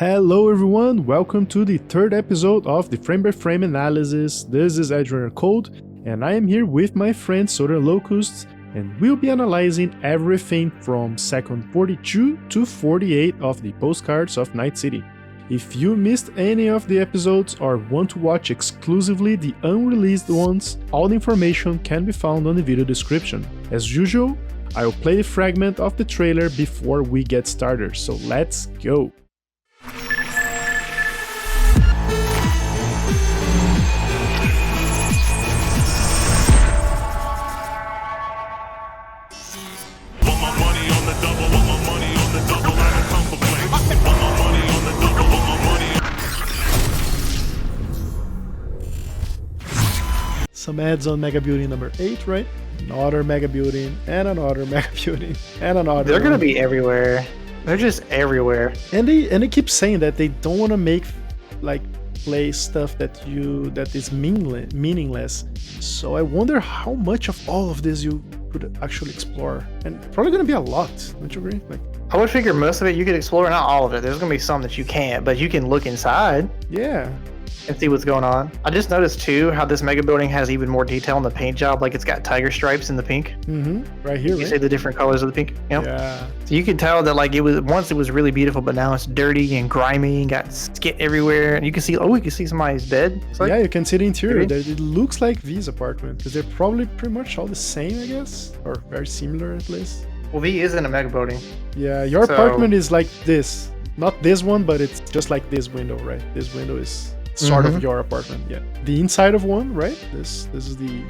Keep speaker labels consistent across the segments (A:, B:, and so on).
A: Hello everyone, welcome to the third episode of the frame by frame analysis. This is Adrian Code, and I am here with my friend Southern Locusts, and we'll be analyzing everything from second 42 to 48 of the Postcards of Night City. If you missed any of the episodes or want to watch exclusively the unreleased ones, all the information can be found on the video description. As usual, I'll play the fragment of the trailer before we get started, so let's go! Some ads on Mega Building number 8, right? Another Mega Building, and another Mega Building, and another.
B: They're gonna be everywhere. They're just everywhere.
A: And they keep saying that they don't want to make like play stuff that is meaningless. So I wonder how much of all of this you could actually explore, and probably gonna be a lot. Don't you agree? Like,
B: I would figure most of it you could explore, not all of it. There's gonna be some that you can't, but you can look inside.
A: yeah.
B: And see what's going on. I just noticed too how this mega building has even more detail in the paint job. Like it's got tiger stripes in the pink.
A: Right here.
B: You see the different colors of the pink. Yep.
A: Yeah.
B: So you can tell that like it was really beautiful, but now it's dirty and grimy and got skit everywhere. And you can see we can see somebody's bed.
A: Yeah, you can see the interior. It looks like V's apartment because they're probably pretty much all the same, I guess, or very similar at least.
B: Well, V is in a mega building.
A: Yeah, your apartment is like this. Not this one, but it's just like this window, right? This window is sort of your apartment. Yeah, the inside of one, right? This is the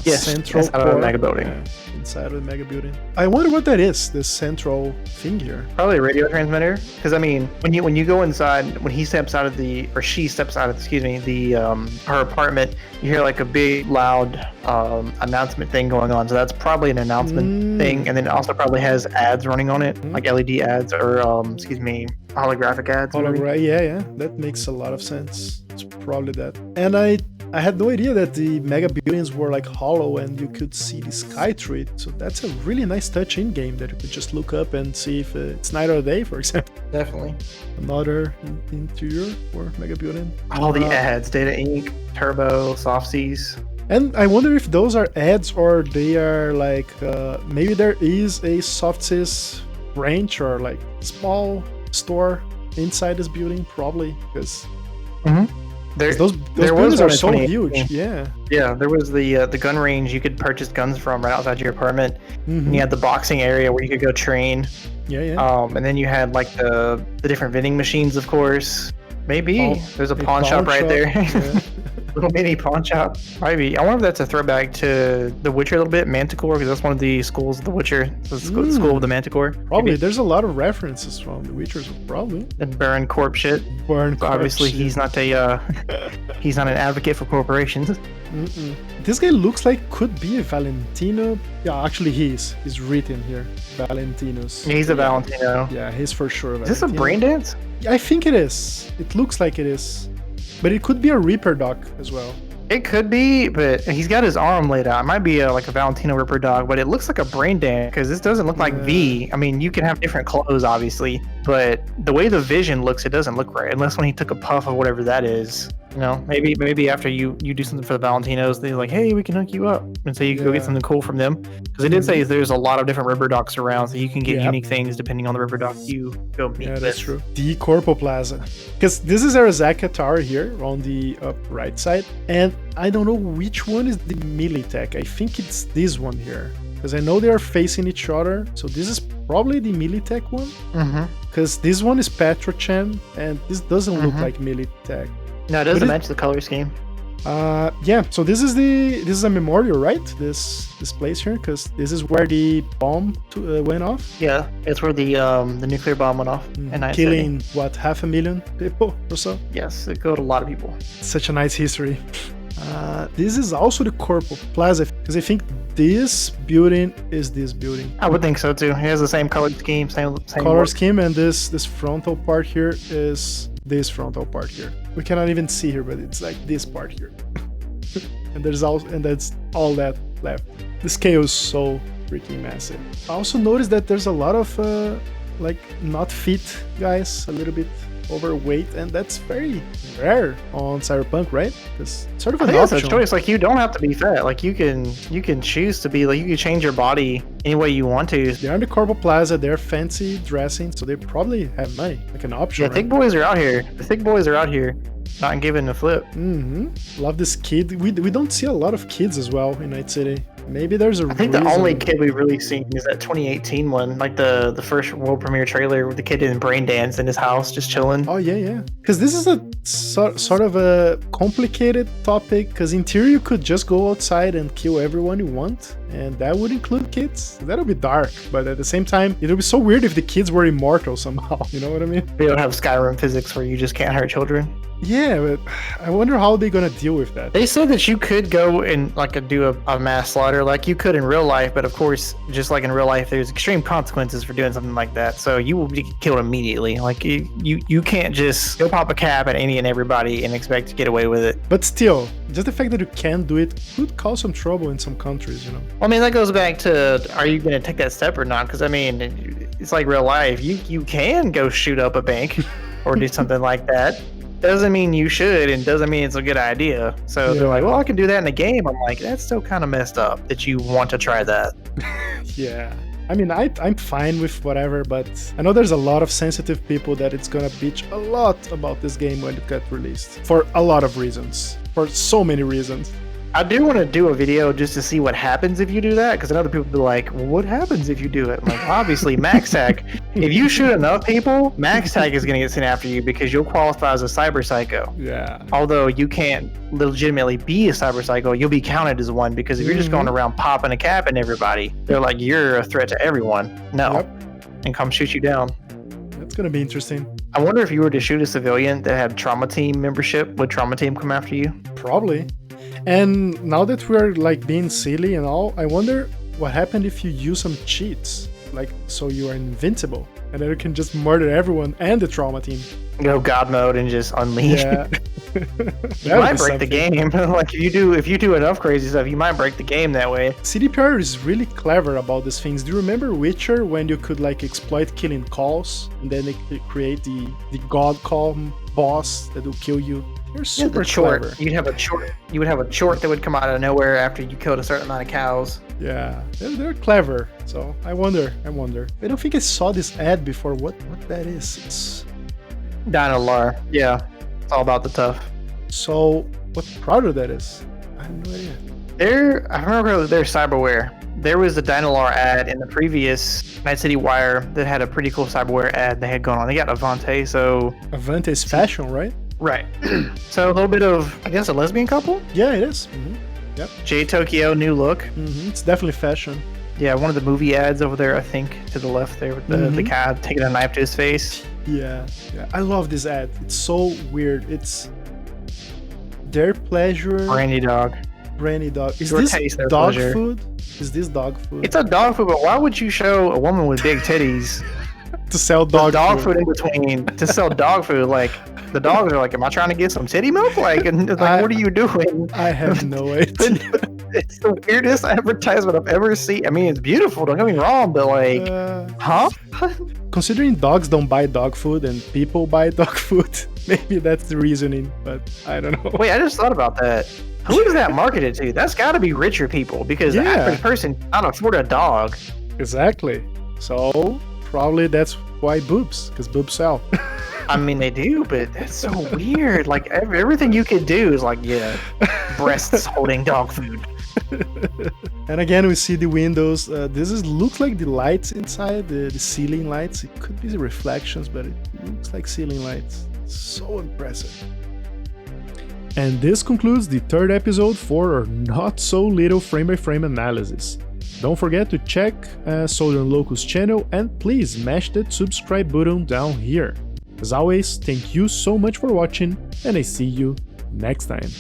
A: central
B: inside of a mega building.
A: Yeah, inside of the mega building. I wonder what that is, this central thing here.
B: Probably a radio transmitter, because I mean, when you go inside, when he steps out of she steps out of her apartment, you hear like a big loud announcement thing going on. So that's probably an announcement thing, and then it also probably has ads running on it, like LED ads or holographic ads.
A: Yeah, that makes a lot of sense. It's probably that. And I had no idea that the mega buildings were like hollow and you could see the sky through it. So that's a really nice touch in game that you could just look up and see if it's night or day, for example.
B: Definitely.
A: Another interior for mega building.
B: All the ads, Data Inc., Turbo, Softsies.
A: And I wonder if those are ads or they are like maybe there is a Softsys branch or like small store inside this building, probably because. Those buildings are so huge. Yeah,
B: there was the gun range you could purchase guns from right outside your apartment. And you had the boxing area where you could go train. And then you had like the different vending machines, of course. Maybe there's a pawn shop right there. Yeah. Little mini pawn shop. Maybe. I wonder if that's a throwback to The Witcher a little bit, Manticore, because that's one of the schools of The Witcher. So the school of the Manticore.
A: Probably.
B: Maybe.
A: There's a lot of references from The Witcher, so probably.
B: And Baron Corp shit. Obviously, he's not he's not an advocate for corporations.
A: This guy looks like could be a Valentino. Yeah, actually he is. He's written here. Valentinos.
B: He's a Valentino.
A: Yeah, he's for sure.
B: Is this a brain dance?
A: I think it is. It looks like it is. But it could be a Reaper dog as well.
B: It could be, but he's got his arm laid out. It might be like a Valentino Ripper dog, but it looks like a brain dance because this doesn't look like V. I mean, you can have different clothes, obviously, but the way the vision looks, it doesn't look right. Unless when he took a puff of whatever that is. You know, maybe after you do something for the Valentinos, they're like, hey, we can hook you up. And so you can go get something cool from them. Because they did say there's a lot of different Ripper dogs around, so you can get unique things depending on the Ripper dog you go meet.
A: Yeah, that's true. The Corporal Plaza. Because this is Arasaka Tower here on the up right side. And I don't know which one is the Militech. I think it's this one here. Because I know they are facing each other. So this is probably the Militech one. Because this one is Petrochem, and this doesn't look like Militech.
B: No, it doesn't match the color scheme.
A: Yeah. So this is a memorial, right? This place here, because this is where the bomb went off.
B: Yeah, it's where the nuclear bomb went off, and
A: killing what 500,000 people or so.
B: Yes, it killed a lot of people.
A: Such a nice history. This is also the Corporal Plaza, because I think this building is this building.
B: I would think so too. It has the same color scheme, same
A: color scheme, and this frontal part here is this frontal part here. We cannot even see here, but it's like this part here. and that's all that left. The scale is so freaking massive. I also noticed that there's a lot of like not fit guys, a little bit
B: overweight,
A: and that's very rare on Cyberpunk, right? It's sort of
B: I
A: an
B: think that's
A: option.
B: a choice. Like, you don't have to be fat. Like, you can choose to be, like, you can change your body any way you want to.
A: They're on the Corporal Plaza, they're fancy dressing, so they probably have money, like an option.
B: Yeah,
A: right?
B: thick boys are out here. The thick boys are out here, not giving a flip.
A: Love this kid. We don't see a lot of kids as well in Night City. Maybe there's a
B: I think
A: reason.
B: the only kid we've really seen is that 2018 one, like the first world premiere trailer with the kid in brain dance in his house, just chilling.
A: Oh yeah. Because this is a sort of a complicated topic. Because in theory, you could just go outside and kill everyone you want, and that would include kids. That'll be dark, but at the same time, it would be so weird if the kids were immortal somehow. You know what I mean?
B: We don't have Skyrim physics where you just can't hurt children.
A: Yeah, but I wonder how they're gonna deal with that.
B: They said that you could go and like do a mass slaughter like you could in real life, but of course, just like in real life, there's extreme consequences for doing something like that. So you will be killed immediately. Like you can't just go pop a cap at any and everybody and expect to get away with it.
A: But still, just the fact that you can do it could cause some trouble in some countries, you know.
B: I mean, that goes back to, are you going to take that step or not? Because I mean, it's like real life. You can go shoot up a bank or do something like that. Doesn't mean you should, and doesn't mean it's a good idea. So they're like, well, I can do that in a game. I'm like, that's still kind of messed up that you want to try that.
A: Yeah. I mean, I'm fine with whatever, but I know there's a lot of sensitive people that it's gonna bitch a lot about this game when it gets released. For a lot of reasons. For so many reasons.
B: I do want to do a video just to see what happens if you do that, because I know the people be like, well, what happens if you do it? I'm like, obviously, max tag. If you shoot enough people, max tag is going to get sent after you because you'll qualify as a cyber psycho.
A: Yeah.
B: Although you can't legitimately be a cyber psycho, you'll be counted as one, because if you're just going around popping a cap in everybody, they're like, you're a threat to everyone. No. Yep. And come shoot you down.
A: That's going to be interesting.
B: I wonder if you were to shoot a civilian that had Trauma Team membership, would Trauma Team come after you?
A: Probably. And now that we're like being silly and all, I wonder what happened if you use some cheats, like so you are invincible and then you can just murder everyone and the Trauma Team.
B: Go God mode and just unleash.
A: Yeah.
B: You might break the game. Like if you do enough crazy stuff, you might break the game that way.
A: CDPR is really clever about these things. Do you remember Witcher when you could like exploit killing calls and then they create the God call boss that will kill you? They're super clever.
B: You would have a chort that would come out of nowhere after you killed a certain amount of cows.
A: Yeah, they're clever. So I wonder. I don't think I saw this ad before. What that is? It's
B: Dynalar. Yeah, it's all about the tough.
A: So what product that is? I have no idea.
B: I remember they're cyberware. There was a Dynalar ad in the previous Night City Wire that had a pretty cool cyberware ad they had going on. They got Avante, so
A: Avante is fashion, right?
B: Right. So a little bit of, I guess, a lesbian couple?
A: Yeah, it is. Yep.
B: J Tokyo, new look.
A: It's definitely fashion.
B: Yeah, one of the movie ads over there, I think, to the left there with the guy taking a knife to his face.
A: Yeah. I love this ad. It's so weird. It's their pleasure.
B: Brandy dog.
A: Is
B: Your
A: this
B: taste, their
A: dog
B: pleasure.
A: food? Is this dog food?
B: It's a dog food, but why would you show a woman with big titties
A: to sell dog
B: food in between to sell dog food? Like, the dogs are like, am I trying to get some titty milk? Like, and it's like, what are you doing?
A: I have no idea.
B: It's the weirdest advertisement I've ever seen. I mean, it's beautiful, don't get me wrong, but like, huh?
A: Considering dogs don't buy dog food and people buy dog food, maybe that's the reasoning, but I don't know.
B: Wait, I just thought about that. Who is that marketed to? That's got to be richer people, because the average person can't afford a dog.
A: Exactly. So probably that's why boobs, because boobs sell.
B: I mean, they do, but that's so weird. Like, everything you could do is like, yeah, breasts holding dog food.
A: And again, we see the windows. Looks like the lights inside, the ceiling lights. It could be the reflections, but it looks like ceiling lights. So impressive. And this concludes the third episode for our not so little frame-by-frame analysis. Don't forget to check Southern Locus channel and please smash that subscribe button down here. As always, thank you so much for watching and I see you next time.